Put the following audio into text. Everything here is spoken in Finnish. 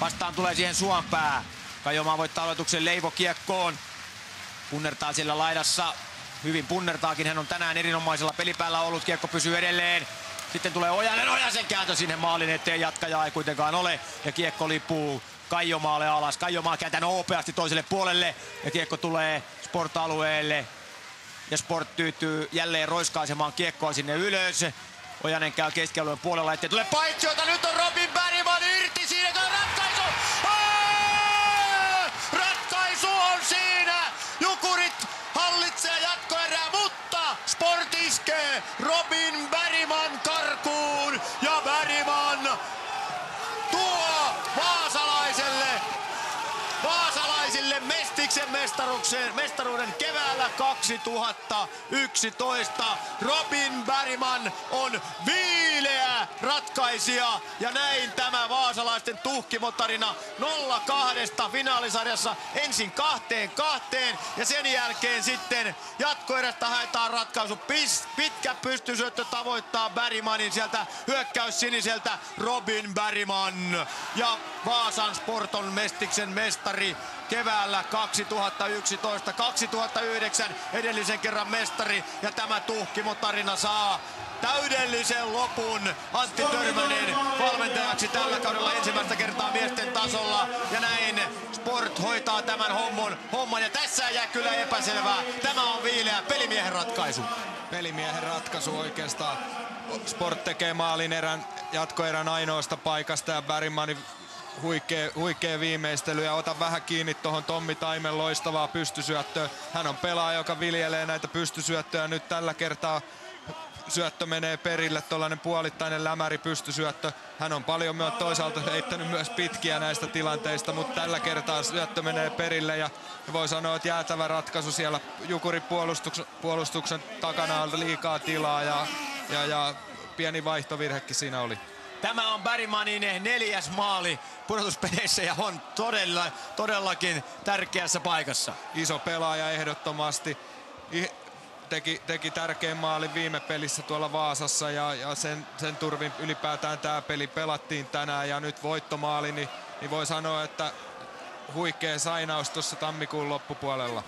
Vastaan tulee siihen Suonpää. Kajomaa voittaa aloituksen, Leivo kiekkoon. Punnertaa siellä laidassa. Hyvin punnertaakin, hän on tänään erinomaisella pelipäällä ollut. Kiekko pysyy edelleen. Sitten tulee Ojasen kääntö sinne maalin eteen. Jatkajaa ei kuitenkaan ole. Ja kiekko lipuu Kaijomaalle alas. Kaijomaa kääntää nopeasti toiselle puolelle. Ja kiekko tulee Sport-alueelle. Ja Sport tyytyy jälleen roiskaisemaan kiekkoa sinne ylös. Ojanen käy keskialueen puolella, ettei tule paitsiota. Nyt on Robin Bergman irti. Siinä on ratkaisu. Ratkaisu on siinä. Jukurit hallitsee jatkoerää, mutta Sport iskee Robin Bergman karkuun. Ja Bergman tuo vaasalaisille Mestiksen mestaruuden keväällä 2011. Robin Bergman on viileä ratkaisija ja näin tämä vaasalaisten tuhkimotarina 0-2 finaalisarjassa ensin 2-2 ja sen jälkeen sitten jatkoerästä haetaan ratkaisu. Pitkä pystysyöttö tavoittaa Bergmanin sieltä hyökkäys siniseltä Robin Bergman ja Vaasan Sport on Mestiksen mestari keväällä 2011, 2009 edellisen kerran mestari ja tämä tuhkimotarina saa täydellisen lopun. Antti Törmänen valmentajaksi tällä kaudella ensimmäistä kertaa miesten tasolla ja näin Sport hoitaa tämän homman ja tässä jää kyllä epäselvää. Tämä on viileä pelimiehen ratkaisu. Pelimiehen ratkaisu oikeastaan. Sport tekee maalin jatkoerän ainoasta paikasta ja Bergmanin huikea viimeistely ja ota vähän kiinni tuohon Tommi Taimen loistavaa pystysyöttöä. Hän on pelaaja, joka viljelee näitä pystysyöttöjä. Nyt tällä kertaa syöttö menee perille, tuollainen puolittainen lämäri pystysyöttö. Hän on paljon myös toisaalta heittänyt myös pitkiä näistä tilanteista, mutta tällä kertaa syöttö menee perille ja voi sanoa, että jäätävä ratkaisu siellä. Jukurin puolustuksen takana on liikaa tilaa ja pieni vaihtovirhekin siinä oli. Tämä on Bergmanin 4. maali pudotuspeleissä ja on todellakin tärkeässä paikassa. Iso pelaaja ehdottomasti. Teki tärkeän maalin viime pelissä tuolla Vaasassa ja sen turvin ylipäätään tämä peli pelattiin tänään ja nyt voittomaali, niin voi sanoa, että huikea sainaus tuossa tammikuun loppupuolella.